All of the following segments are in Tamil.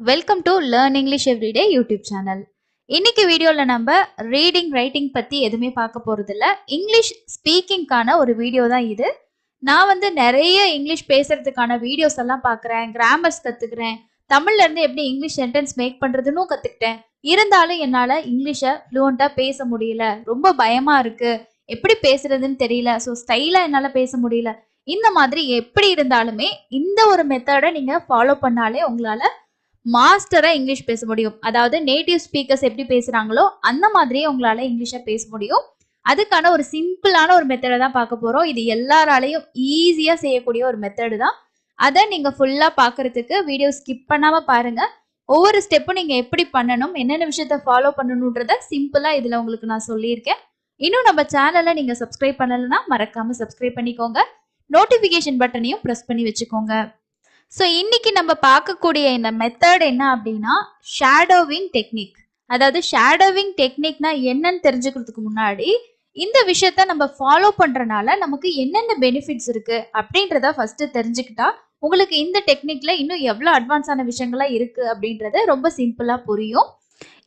Welcome to learn English everyday YouTube channel. இன்னைக்கு வீடியோல நம்ம ரீடிங் ரைட்டிங் பத்தி எதுவுமே பார்க்க போறது இல்ல. இங்கிலீஷ் ஸ்பீக்கிங்கான ஒரு வீடியோ தான் இது. நான் நிறைய இங்கிலீஷ் பேசுறதுக்கான வீடியோஸ் எல்லாம் பார்க்குறேன், கிராமர்ஸ் கத்துக்கிறேன், தமிழ்ல இருந்து எப்படி இங்கிலீஷ் சென்டென்ஸ் மேக் பண்றதுன்னு கத்துக்கிட்டேன். இருந்தாலும் என்னால இங்கிலீஷை ஃப்ளூவெண்டா பேச முடியல, ரொம்ப பயமா இருக்கு, எப்படி பேசுறதுன்னு தெரியல, ஸோ ஸ்டைலா என்னால பேச முடியல. இந்த மாதிரி எப்படி இருந்தாலுமே இந்த ஒரு மெத்தடை நீங்க ஃபாலோ பண்ணாலே உங்களால மாஸ்டரா இங்கிலீஷ் பேச முடியும். அதாவது நேட்டிவ் ஸ்பீக்கர்ஸ் எப்படி பேசுறாங்களோ அந்த மாதிரியே உங்களால இங்கிலீஷை பேச முடியும். அதுக்கான ஒரு சிம்பிளான ஒரு மெத்தடை தான் பார்க்க போறோம். இது எல்லாராலையும் ஈஸியா செய்யக்கூடிய ஒரு மெத்தடு தான். அதை நீங்க ஃபுல்லா பார்க்கறதுக்கு வீடியோ ஸ்கிப் பண்ணாம பாருங்க. ஒவ்வொரு ஸ்டெப்பும் நீங்க எப்படி பண்ணணும், என்னென்ன விஷயத்த ஃபாலோ பண்ணணுன்றத சிம்பிளா இதுல உங்களுக்கு நான் சொல்லியிருக்கேன். இன்னும் நம்ம சேனலை நீங்க சப்ஸ்கிரைப் பண்ணலைன்னா மறக்காம சப்ஸ்கிரைப் பண்ணிக்கோங்க. நோட்டிபிகேஷன் பட்டனையும் ப்ரெஸ் பண்ணி வச்சுக்கோங்க. ஸோ இன்னைக்கு நம்ம பார்க்கக்கூடிய இந்த மெத்தட் என்ன அப்படின்னா ஷேடோவிங் டெக்னிக். அதாவது ஷேடோவிங் டெக்னிக்னா என்னன்னு தெரிஞ்சுக்கிறதுக்கு முன்னாடி இந்த விஷயத்த நம்ம ஃபாலோ பண்றதுனால நமக்கு என்னென்ன பெனிஃபிட்ஸ் இருக்கு அப்படின்றத ஃபர்ஸ்ட் தெரிஞ்சுக்கிட்டா உங்களுக்கு இந்த டெக்னிக்ல இன்னும் எவ்வளோ அட்வான்ஸான விஷயங்கள்லாம் இருக்கு அப்படின்றது ரொம்ப சிம்பிளா புரியும்.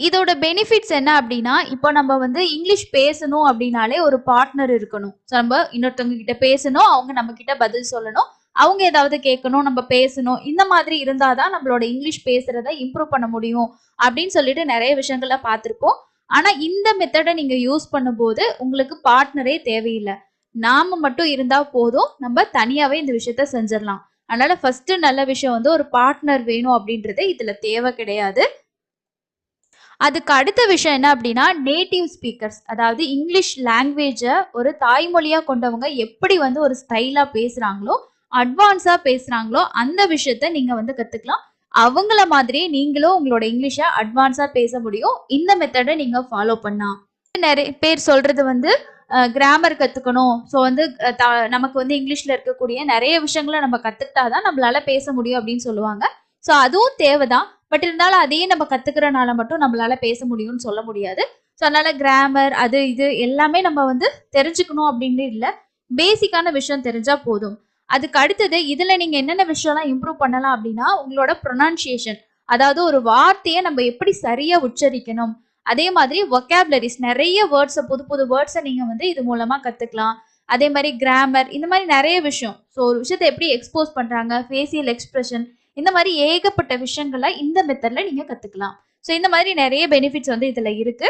இதோட பெனிஃபிட்ஸ் என்ன அப்படின்னா, இப்போ நம்ம இங்கிலீஷ் பேசணும் அப்படின்னாலே ஒரு பார்ட்னர் இருக்கணும். ஸோ நம்ம இன்னொருத்தவங்க கிட்ட பேசணும், அவங்க நம்ம கிட்ட பதில் சொல்லணும், அவங்க ஏதாவது கேட்கணும், நம்ம பேசணும். இந்த மாதிரி இருந்தாதான் நம்மளோட இங்கிலீஷ் பேசுறத இம்ப்ரூவ் பண்ண முடியும் அப்படின்னு சொல்லிட்டு நிறைய விஷயங்கள பார்த்துருப்போம். ஆனா இந்த மெத்தடை நீங்க யூஸ் பண்ணும்போது உங்களுக்கு பார்ட்னரே தேவையில்லை, நாம மட்டும் இருந்தா போதும், நம்ம தனியாவே இந்த விஷயத்த செஞ்சிடலாம். அதனால ஃபர்ஸ்ட் நல்ல விஷயம் ஒரு பார்ட்னர் வேணும் அப்படின்றது இதுல தேவை கிடையாது. அதுக்கு அடுத்த விஷயம் என்ன அப்படின்னா நேட்டிவ் ஸ்பீக்கர்ஸ், அதாவது இங்கிலீஷ் லாங்குவேஜை ஒரு தாய்மொழியா கொண்டவங்க எப்படி ஒரு ஸ்டைலா பேசுறாங்களோ, அட்வான்ஸா பேசுறாங்களோ அந்த விஷயத்த நீங்க கத்துக்கலாம். அவங்கள மாதிரியே நீங்களும் உங்களோட இங்கிலீஷை அட்வான்ஸா பேச முடியும் இந்த மெத்தடை நீங்க ஃபாலோ பண்ணா. நிறைய பேர் சொல்றது கிராமர் கத்துக்கணும், ஸோ நமக்கு இங்கிலீஷ்ல இருக்கக்கூடிய நிறைய விஷயங்களை நம்ம கத்துக்கிட்டாதான் நம்மளால பேச முடியும் அப்படின்னு சொல்லுவாங்க. ஸோ அதுவும் தேவைதான். பட் இருந்தாலும் அதையே நம்ம கத்துக்கிறனால மட்டும் நம்மளால பேச முடியும்னு சொல்ல முடியாது. ஸோ அதனால கிராமர் அது இது எல்லாமே நம்ம தெரிஞ்சுக்கணும் அப்படின்னு இல்லை, பேசிக்கான விஷயம் தெரிஞ்சா போதும். அதுக்கு அடுத்தது இதுல நீங்க என்னென்ன விஷயம்லாம் இம்ப்ரூவ் பண்ணலாம் அப்படின்னா உங்களோட ப்ரொனன்சியேஷன், அதாவது ஒரு வார்த்தையை நம்ம எப்படி சரியா உச்சரிக்கணும், அதே மாதிரி வொக்காபுலரிஸ், நிறைய வேர்ட்ஸை புது புது வேர்ட்ஸை நீங்க இது மூலமா கத்துக்கலாம். அதே மாதிரி கிராமர், இந்த மாதிரி நிறைய விஷயம். ஸோ ஒரு விஷயத்தை எப்படி எக்ஸ்போஸ் பண்றாங்க, ஃபேசியல் எக்ஸ்பிரஷன், இந்த மாதிரி ஏகப்பட்ட விஷயங்களை இந்த மெத்தட்ல நீங்க கத்துக்கலாம். ஸோ இந்த மாதிரி நிறைய பெனிஃபிட்ஸ் இதுல இருக்கு.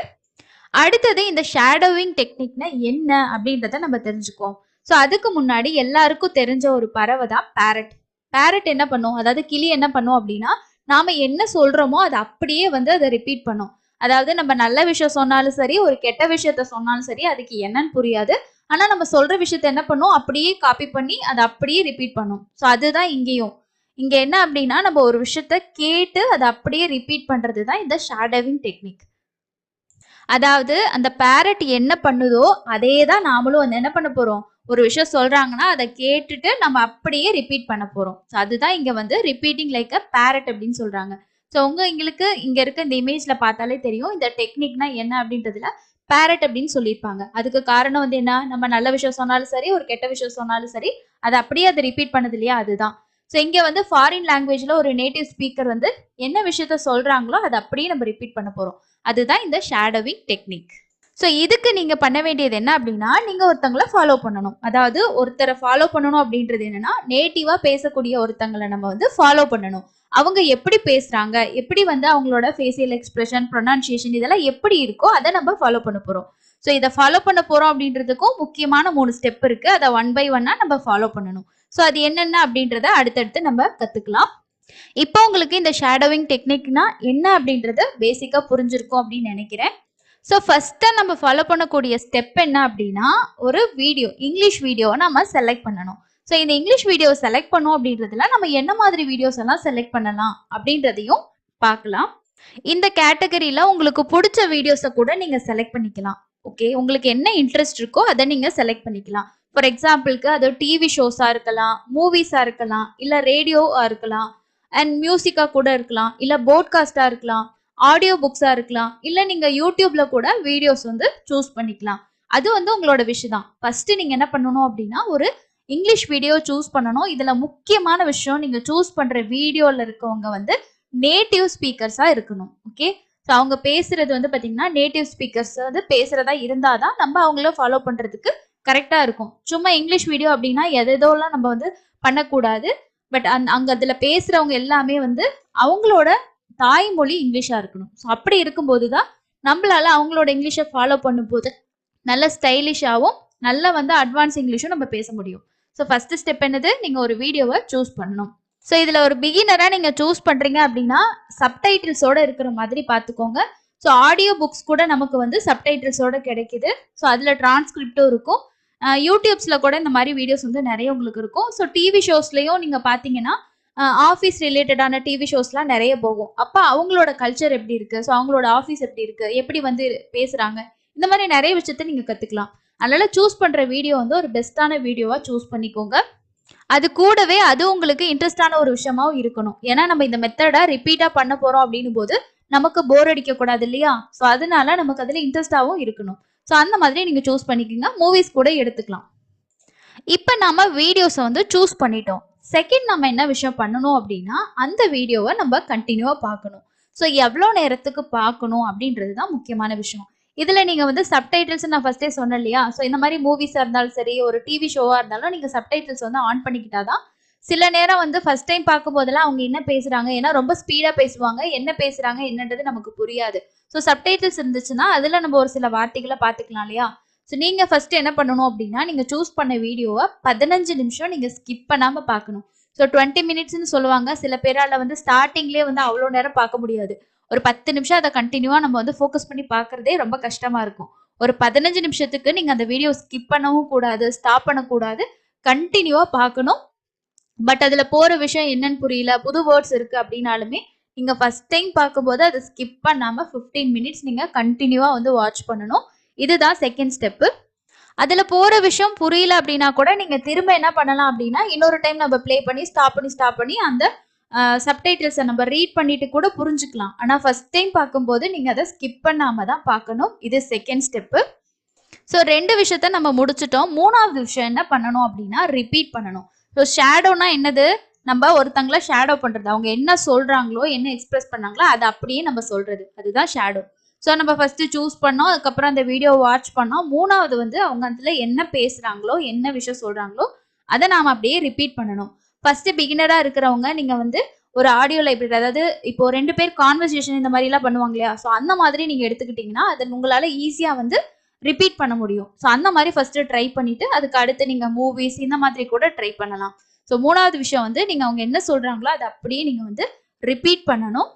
அடுத்தது இந்த ஷேடோவிங் டெக்னிக்னா என்ன அப்படின்றத நம்ம தெரிஞ்சுக்குவோம். ஸோ அதுக்கு முன்னாடி எல்லாருக்கும் தெரிஞ்ச ஒரு பறவை தான் பேரட். பேரட் என்ன பண்ணும், அதாவது கிளி என்ன பண்ணும் அப்படின்னா நாம என்ன சொல்றோமோ அதை அப்படியே அதை ரிப்பீட் பண்ணும். அதாவது நம்ம நல்ல விஷயம் சொன்னாலும் சரி, ஒரு கெட்ட விஷயத்த சொன்னாலும் சரி, அதுக்கு என்னன்னு புரியாது. ஆனா நம்ம சொல்ற விஷயத்த என்ன பண்ணும், அப்படியே காப்பி பண்ணி அதை அப்படியே ரிப்பீட் பண்ணும். ஸோ அதுதான் இங்கேயும். இங்க என்ன அப்படின்னா நம்ம ஒரு விஷயத்த கேட்டு அதை அப்படியே ரிப்பீட் பண்றது தான் இந்த ஷேடோவிங் டெக்னிக். அதாவது அந்த பேரட் என்ன பண்ணுதோ அதே தான் நாமளும் என்ன பண்ண போறோம், ஒரு விஷயம் சொல்றாங்கன்னா அதை கேட்டுட்டு நம்ம அப்படியே ரிப்பீட் பண்ண போறோம். ஸோ அதுதான் இங்க ரிப்பீட்டிங் லைக் அ பேரட் அப்படின்னு சொல்றாங்க. ஸோ உங்களுக்கு இங்க இருக்க இந்த இமேஜ்ல பார்த்தாலே தெரியும் இந்த டெக்னிக்னா என்ன அப்படின்றதுல பேரட் அப்படின்னு சொல்லியிருப்பாங்க. அதுக்கு காரணம் என்ன, நம்ம நல்ல விஷயம் சொன்னாலும் சரி, ஒரு கெட்ட விஷயம் சொன்னாலும் சரி, அதை அப்படியே அதை ரிப்பீட் பண்ணது இல்லையா, அதுதான். ஸோ இங்க ஃபாரின் லாங்குவேஜ்ல ஒரு நேட்டிவ் ஸ்பீக்கர் என்ன விஷயத்த சொல்றாங்களோ அதை அப்படியே நம்ம ரிப்பீட் பண்ண போறோம். அதுதான் இந்த ஷேடோவிங் டெக்னிக். ஸோ இதுக்கு நீங்க பண்ண வேண்டியது என்ன அப்படின்னா நீங்க ஒருத்தங்களை ஃபாலோ பண்ணணும். அதாவது ஒருத்தரை ஃபாலோ பண்ணணும் அப்படின்றது என்னன்னா நேட்டிவா பேசக்கூடிய ஒருத்தங்களை நம்ம ஃபாலோ பண்ணணும். அவங்க எப்படி பேசுறாங்க, எப்படி அவங்களோட ஃபேசியல் எக்ஸ்பிரஷன், ப்ரொனன்சியேஷன் இதெல்லாம் எப்படி இருக்கோ அதை நம்ம ஃபாலோ பண்ண போறோம். ஸோ இதை ஃபாலோ பண்ண போறோம் அப்படின்றதுக்கும் முக்கியமான 3 ஸ்டெப் இருக்கு. அதை 1 by 1 நம்ம ஃபாலோ பண்ணணும். ஸோ அது என்னென்ன அப்படின்றத அடுத்தடுத்து நம்ம கத்துக்கலாம். இப்போ உங்களுக்கு இந்த ஷேடோவிங் டெக்னிக்னா என்ன அப்படின்றது பேசிக்கா புரிஞ்சிருக்கும் அப்படின்னு நினைக்கிறேன். ஸோ ஃபர்ஸ்ட் நம்ம ஃபாலோ பண்ணக்கூடிய ஸ்டெப் என்ன அப்படின்னா ஒரு வீடியோ, இங்கிலீஷ் வீடியோவை நம்ம செலக்ட் பண்ணணும். ஸோ இந்த இங்கிலீஷ் வீடியோவை செலக்ட் பண்ணோம் அப்படின்றதுல நம்ம என்ன மாதிரி வீடியோஸ் எல்லாம் செலக்ட் பண்ணலாம் அப்படின்றதையும் பார்க்கலாம். இந்த கேட்டகரியில உங்களுக்கு பிடிச்ச வீடியோஸை கூட நீங்க செலக்ட் பண்ணிக்கலாம். ஓகே, உங்களுக்கு என்ன இன்ட்ரெஸ்ட் இருக்கோ அதை நீங்க செலக்ட் பண்ணிக்கலாம். ஃபார் எக்ஸாம்பிளுக்கு அது டிவி ஷோஸா இருக்கலாம், மூவிஸா இருக்கலாம், இல்ல ரேடியோவா இருக்கலாம், அண்ட் மியூசிக்கா கூட இருக்கலாம், இல்ல போட்காஸ்டா இருக்கலாம், ஆடியோ புக்ஸா இருக்கலாம், இல்ல நீங்க யூடியூப்ல கூட வீடியோஸ் சூஸ் பண்ணிக்கலாம். அது உங்களோட விஷயம் தான். ஃபர்ஸ்ட் நீங்க என்ன பண்ணணும் அப்படின்னா ஒரு இங்கிலீஷ் வீடியோ சூஸ் பண்ணணும். இதுல முக்கியமான விஷயம், நீங்க சூஸ் பண்ற வீடியோல இருக்கவங்க நேட்டிவ் ஸ்பீக்கர்ஸா இருக்கணும். ஓகே, ஸோ அவங்க பேசுறது வந்து பாத்தீங்கன்னா நேட்டிவ் ஸ்பீக்கர்ஸ் வந்து பேசுறதா இருந்தாதான் நம்ம அவங்கள ஃபாலோ பண்றதுக்கு கரெக்டா இருக்கும். சும்மா இங்கிலீஷ் வீடியோ அப்படின்னா எதெல்லாம் நம்ம வந்து பண்ணக்கூடாது. பட் அங்க அதுல பேசுறவங்க எல்லாமே வந்து அவங்களோட தாய்மொழி இங்கிலீஷா இருக்கணும். ஸோ அப்படி இருக்கும்போது தான் நம்மளால அவங்களோட இங்கிலீஷை ஃபாலோ பண்ணும்போது நல்ல ஸ்டைலிஷாவும் நல்ல வந்து அட்வான்ஸ் இங்கிலீஷும் நம்ம பேச முடியும். ஸோ ஃபர்ஸ்ட் ஸ்டெப் என்னது, நீங்க ஒரு வீடியோவை சூஸ் பண்ணணும். ஸோ இதுல ஒரு பிகினரா நீங்க சூஸ் பண்றீங்க அப்படின்னா சப்டைட்டில்ஸோட இருக்கிற மாதிரி பார்த்துக்கோங்க. ஸோ ஆடியோ புக்ஸ் கூட நமக்கு வந்து சப்டைட்டில்ஸோட கிடைக்குது. ஸோ அதுல டிரான்ஸ்கிரிப்டும் இருக்கும். யூடியூப்ஸ்ல கூட இந்த மாதிரி வீடியோஸ் வந்து நிறைய உங்களுக்கு இருக்கும். ஸோ டிவி ஷோஸ்லயும் நீங்க பாத்தீங்கன்னா ஆஃபீஸ் ரிலேட்டடான டிவி ஷோஸ்லாம் நிறைய போகும். அப்போ அவங்களோட கல்ச்சர் எப்படி இருக்கு, ஸோ அவங்களோட ஆஃபீஸ் எப்படி இருக்கு, எப்படி வந்து பேசுறாங்க, இந்த மாதிரி நிறைய விஷயத்த நீங்க கத்துக்கலாம். அதனால சூஸ் பண்ற வீடியோ வந்து ஒரு பெஸ்டான வீடியோவா சூஸ் பண்ணிக்கோங்க. அது கூடவே அது உங்களுக்கு இன்ட்ரெஸ்டான ஒரு விஷயமாவும் இருக்கணும். ஏன்னா நம்ம இந்த மெத்தடை ரிப்பீட்டா பண்ண போறோம் அப்படின்னும் போது நமக்கு போர் அடிக்க கூடாது இல்லையா? ஸோ அதனால நமக்கு அதுல இன்ட்ரெஸ்டாவும் இருக்கணும். ஸோ அந்த மாதிரி நீங்க சூஸ் பண்ணிக்கோங்க. மூவிஸ் கூட எடுத்துக்கலாம். இப்போ நம்ம வீடியோஸை வந்து சூஸ் பண்ணிட்டோம். செகண்ட் நம்ம என்ன விஷயம் பண்ணணும் அப்படின்னா அந்த வீடியோவை நம்ம கண்டினியூவா பார்க்கணும். ஸோ எவ்வளோ நேரத்துக்கு பார்க்கணும் அப்படின்றது தான் முக்கியமான விஷயம். இதுல நீங்க வந்து சப்டைட்டில்ஸ் நான் ஃபர்ஸ்டே சொன்னேன் இல்லையா? ஸோ இந்த மாதிரி மூவிஸா இருந்தாலும் சரி, ஒரு டிவி ஷோவா இருந்தாலும் நீங்க சப்டைட்டில்ஸ் வந்து ஆன் பண்ணிக்கிட்டாதான் சில நேரம் வந்து ஃபர்ஸ்ட் டைம் பார்க்கும் போதெல்லாம் அவங்க என்ன பேசுறாங்க, ஏன்னா ரொம்ப ஸ்பீடா பேசுவாங்க, என்ன பேசுறாங்க என்னன்றது நமக்கு புரியாது. ஸோ சப்டைட்டில்ஸ் இருந்துச்சுன்னா அதுல நம்ம ஒரு சில வார்த்தைகளை பார்த்துக்கலாம் இல்லையா? ஸோ நீங்க ஃபர்ஸ்ட் என்ன பண்ணணும் அப்படின்னா நீங்க சூஸ் பண்ண வீடியோவை 15 நிமிஷம் நீங்க ஸ்கிப் பண்ணாம பார்க்கணும். ஸோ 20 மினிட்ஸ்ன்னு சொல்லுவாங்க. சில பேரால வந்து ஸ்டார்டிங்லேயே வந்து அவ்வளோ நேரம் பார்க்க முடியாது. ஒரு 10 நிமிஷம் அதை கண்டினியூவா நம்ம வந்து ஃபோக்கஸ் பண்ணி பார்க்கறதே ரொம்ப கஷ்டமா இருக்கும். ஒரு 15 நிமிஷத்துக்கு நீங்க அந்த வீடியோ ஸ்கிப் பண்ணவும் கூடாது, ஸ்டாப் பண்ணக்கூடாது, கண்டினியூவா பார்க்கணும். பட் அதுல போற விஷயம் என்னன்னு புரியல, புது வேர்ட்ஸ் இருக்கு அப்படின்னாலுமே நீங்க ஃபர்ஸ்ட் டைம் பார்க்கும்போது அதை ஸ்கிப் பண்ணாம 15 மினிட்ஸ் நீங்க கண்டினியூவா வந்து வாட்ச் பண்ணணும். இதுதான் செகண்ட் ஸ்டெப்பு. அதுல போற விஷயம் புரியல அப்படின்னா கூட நீங்க திரும்ப என்ன பண்ணலாம் அப்படின்னா இன்னொரு டைம் நம்ம ப்ளே பண்ணி ஸ்டாப் பண்ணி அந்த சப்டைட்டில்ஸை நம்ம ரீட் பண்ணிட்டு கூட புரிஞ்சுக்கலாம். ஆனா ஃபர்ஸ்ட் டைம் பார்க்கும்போது நீங்க அதை ஸ்கிப் பண்ணாம தான் பார்க்கணும். இது செகண்ட் ஸ்டெப்பு. ஸோ 2 விஷயத்த நம்ம முடிச்சிட்டோம். 3வது விஷயம் என்ன பண்ணணும் அப்படின்னா ரிப்பீட் பண்ணணும். ஸோ ஷேடோனா என்னது, நம்ம ஒருத்தங்கள ஷேடோ பண்றது. அவங்க என்ன சொல்றாங்களோ, என்ன எக்ஸ்பிரஸ் பண்ணாங்களோ அதை அப்படியே நம்ம சொல்றது, அதுதான் ஷேடோ. ஸோ நம்ம ஃபர்ஸ்ட் சூஸ் பண்ணோம், அதுக்கப்புறம் அந்த வீடியோ வாட்ச் பண்ணோம். 3வது வந்து அவங்க அதுல என்ன பேசுறாங்களோ, என்ன விஷயம் சொல்றாங்களோ அதை நாம அப்படியே ரிப்பீட் பண்ணணும். ஃபர்ஸ்ட் பிகினரா இருக்கிறவங்க நீங்க வந்து ஒரு ஆடியோ லைப்ரரி, அதாவது இப்போ 2 பேர் கான்வர்சேஷன் இந்த மாதிரி எல்லாம் பண்ணுவாங்க இல்லையா? ஸோ அந்த மாதிரி நீங்க எடுத்துக்கிட்டீங்கன்னா அதை உங்களால ஈஸியா வந்து ரிப்பீட் பண்ண முடியும். ஸோ அந்த மாதிரி ஃபர்ஸ்ட் ட்ரை பண்ணிட்டு அதுக்கு அடுத்து நீங்க மூவிஸ் இந்த மாதிரி கூட ட்ரை பண்ணலாம். ஸோ 3வது விஷயம் வந்து நீங்க அவங்க என்ன சொல்றாங்களோ அதை அப்படியே நீங்க வந்து ரிப்பீட் பண்ணணும்.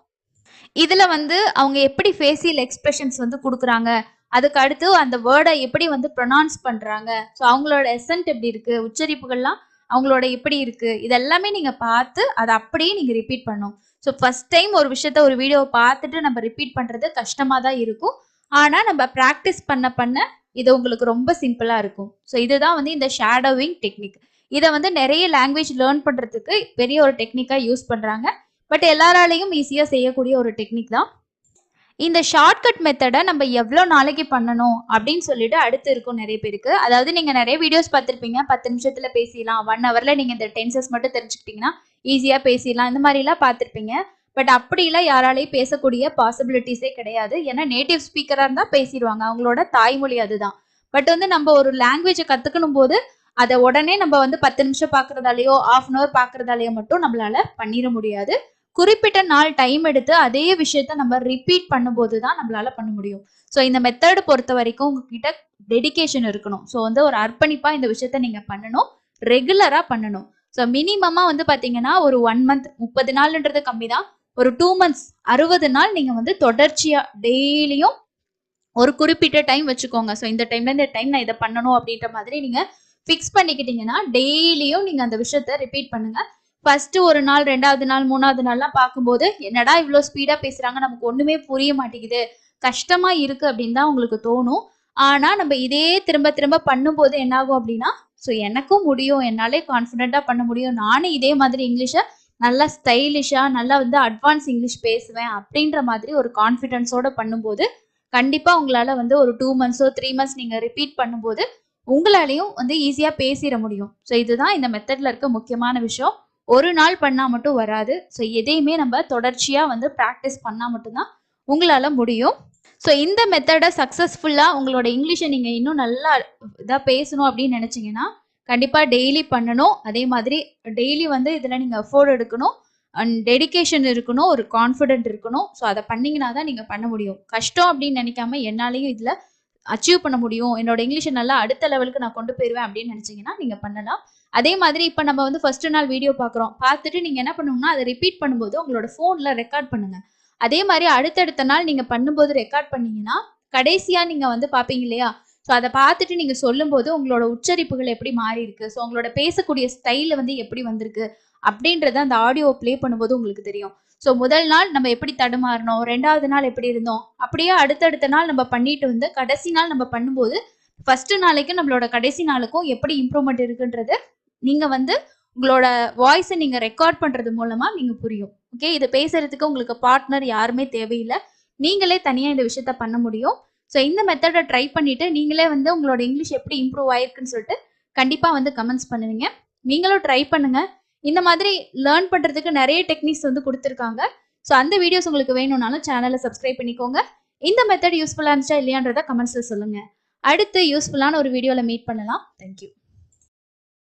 இதுல வந்து அவங்க எப்படி ஃபேஷியல் எக்ஸ்பிரஷன்ஸ் வந்து கொடுக்குறாங்க, அதுக்கு அடுத்து அந்த வேர்டை எப்படி வந்து ப்ரொனவுன்ஸ் பண்றாங்க, ஸோ அவங்களோட எசன்ட் எப்படி இருக்கு, உச்சரிப்புகள்லாம் அவங்களோட எப்படி இருக்கு, இதெல்லாமே நீங்க பார்த்து அதை அப்படியே நீங்க ரிப்பீட் பண்ணணும். ஸோ ஃபர்ஸ்ட் டைம் ஒரு விஷயத்த ஒரு வீடியோவை பார்த்துட்டு நம்ம ரிப்பீட் பண்றது கஷ்டமா தான் இருக்கும். ஆனா நம்ம ப்ராக்டிஸ் பண்ண இது உங்களுக்கு ரொம்ப சிம்பிளா இருக்கும். ஸோ இதுதான் வந்து இந்த ஷேடோவிங் டெக்னிக். இதை வந்து நிறைய லாங்குவேஜ் லேர்ன் பண்றதுக்கு பெரிய ஒரு டெக்னிக்கா யூஸ் பண்றாங்க. பட் எல்லாராலையும் ஈஸியா செய்யக்கூடிய ஒரு டெக்னிக் தான். இந்த ஷார்ட்கட் மெத்தடை நம்ம எவ்வளோ நாளைக்கு பண்ணணும் அப்படின்னு சொல்லிட்டு அடுத்து இருக்கும் நிறைய பேருக்கு. அதாவது நீங்க நிறைய வீடியோஸ் பார்த்துருப்பீங்க, 10 நிமிஷத்துல பேசிடலாம், 1 ஹவர்ல நீங்க இந்த டென்சஸ் மட்டும் தெரிஞ்சுக்கிட்டீங்கன்னா ஈஸியா பேசிடலாம், இந்த மாதிரிலாம் பார்த்துருப்பீங்க. பட் அப்படிலாம் யாராலையும் பேசக்கூடிய பாசிபிலிட்டிஸே கிடையாது. ஏன்னா நேட்டிவ் ஸ்பீக்கராக இருந்தால் பேசிடுவாங்க, அவங்களோட தாய்மொழி அதுதான். பட் வந்து நம்ம ஒரு லாங்குவேஜை கற்றுக்கணும் போது அதை உடனே நம்ம வந்து 10 நிமிஷம் பார்க்கறதாலேயோ 1/2 hour பார்க்கறதாலேயோ மட்டும் நம்மளால பண்ணிட முடியாது. குறிப்பிட்ட நாள் டைம் எடுத்து அதே விஷயத்த நம்ம ரிப்பீட் பண்ணும்போது தான் நம்மளால பண்ண முடியும். ஸோ இந்த மெத்தட் பொறுத்த வரைக்கும் உங்ககிட்ட டெடிகேஷன் இருக்கணும். ஸோ வந்து ஒரு அர்ப்பணிப்பா இந்த விஷயத்த நீங்க பண்ணணும், ரெகுலரா பண்ணணும். ஸோ மினிமமா வந்து பாத்தீங்கன்னா ஒரு 1 month, 30 நாள்ன்றது கம்மி தான். ஒரு 2 months, 60 நாள் நீங்க வந்து தொடர்ச்சியா டெய்லியும் ஒரு குறிப்பிட்ட டைம் வச்சுக்கோங்க. ஸோ இந்த டைம்ல இந்த டைம் நான் இதை பண்ணணும் அப்படின்ற மாதிரி நீங்க ஃபிக்ஸ் பண்ணிக்கிட்டீங்கன்னா டெய்லியும் நீங்க அந்த விஷயத்த ரிப்பீட் பண்ணுங்க. ஃபர்ஸ்ட் ஒரு நாள், 2வது நாள், 3வது நாள்லாம் பார்க்கும்போது என்னடா இவ்வளோ ஸ்பீடா பேசுறாங்க, நமக்கு ஒண்ணுமே புரிய மாட்டேங்குது, கஷ்டமா இருக்கு அப்படின்னு தான் உங்களுக்கு தோணும். ஆனா நம்ம இதே திரும்ப திரும்ப பண்ணும்போது என்ன ஆகும் அப்படின்னா, ஸோ எனக்கும் முடியும், என்னாலே கான்ஃபிடென்ட்டா பண்ண முடியும், நானும் இதே மாதிரி இங்கிலீஷை நல்லா ஸ்டைலிஷா நல்லா வந்து அட்வான்ஸ் இங்கிலீஷ் பேசுவேன் அப்படின்ற மாதிரி ஒரு கான்ஃபிடென்ஸோட பண்ணும்போது கண்டிப்பா உங்களால வந்து ஒரு 2 months 3 months நீங்க ரிப்பீட் பண்ணும்போது உங்களாலையும் வந்து ஈஸியா பேசிட முடியும். ஸோ இதுதான் இந்த மெத்தட்ல இருக்க முக்கியமான விஷயம். ஒரு நாள் பண்ணா மட்டும் வராது. ஸோ எதையுமே நம்ம தொடர்ச்சியா வந்து பிராக்டிஸ் பண்ணா மட்டும்தான் உங்களால முடியும். ஸோ இந்த மெத்தட சக்சஸ்ஃபுல்லா உங்களோட இங்கிலீஷை நீங்க இன்னும் நல்லா இதா பேசணும் அப்படின்னு நினைச்சீங்கன்னா கண்டிப்பா டெய்லி பண்ணணும். அதே மாதிரி டெய்லி வந்து இதுல நீங்க எஃபோர்ட் எடுக்கணும் அண்ட் டெடிகேஷன் இருக்கணும், ஒரு கான்ஃபிடென்ட் இருக்கணும். ஸோ அதை பண்ணீங்கன்னா தான் நீங்க பண்ண முடியும். கஷ்டம் அப்படின்னு நினைக்காம என்னாலையும் இதுல அச்சீவ் பண்ண முடியும், என்னோட இங்கிலீஷை நல்லா அடுத்த லெவலுக்கு நான் கொண்டு போயிருவேன் அப்படின்னு நினைச்சீங்கன்னா நீங்க பண்ணலாம். அதே மாதிரி இப்ப நம்ம வந்து ஃபர்ஸ்ட் நாள் வீடியோ பாக்குறோம், பார்த்துட்டு நீங்க என்ன பண்ணணும்னா அதை ரிப்பீட் பண்ணும்போது உங்களோட போன்ல ரெக்கார்ட் பண்ணுங்க. அதே மாதிரி அடுத்தடுத்த நாள் நீங்க பண்ணும்போது ரெக்கார்ட் பண்ணீங்கன்னா கடைசியா நீங்க வந்து பாப்பீங்க இல்லையா, ஸோ அதை பார்த்துட்டு நீங்க சொல்லும்போது உங்களோட உச்சரிப்புகள் எப்படி மாறி இருக்கு, ஸோ உங்களோட பேசக்கூடிய ஸ்டைல வந்து எப்படி வந்திருக்கு அப்படின்றத அந்த ஆடியோ ப்ளே பண்ணும்போது உங்களுக்கு தெரியும். ஸோ முதல் நாள் நம்ம எப்படி தடுமாறணும், 2வது நாள் எப்படி இருந்தோம், அப்படியே அடுத்தடுத்த நாள் நம்ம பண்ணிட்டு வந்து கடைசி நாள் நம்ம பண்ணும்போது ஃபர்ஸ்ட் நாளைக்கு நம்மளோட கடைசி நாளுக்கும் எப்படி இம்ப்ரூவ்மெண்ட் இருக்குன்றது நீங்க வந்து உங்களோட வாய்ஸை நீங்க ரெக்கார்ட் பண்றது மூலமா நீங்க புரியும். ஓகே, இது பேசுறதுக்கு உங்களுக்கு பார்ட்னர் யாருமே தேவையில்லை, நீங்களே தனியா இந்த விஷயத்த பண்ண முடியும். ஸோ இந்த மெத்தடை ட்ரை பண்ணிட்டு நீங்களே வந்து உங்களோட இங்கிலீஷ் எப்படி இம்ப்ரூவ் ஆயிருக்குன்னு சொல்லிட்டு கண்டிப்பா வந்து கமெண்ட்ஸ் பண்ணுவீங்க. நீங்களும் ட்ரை பண்ணுங்க. இந்த மாதிரி லேர்ன் பண்றதுக்கு நிறைய டெக்னிக்ஸ் வந்து கொடுத்துருக்காங்க. ஸோ அந்த வீடியோஸ் உங்களுக்கு வேணும்னாலும் சேனலை சப்ஸ்கிரைப் பண்ணிக்கோங்க. இந்த மெத்தட் யூஸ்ஃபுல்லா இருந்துச்சா இல்லையான்றத கமெண்ட்ஸ்ல சொல்லுங்க. அடுத்து யூஸ்ஃபுல்லான ஒரு வீடியோல மீட் பண்ணலாம். தேங்க்யூ.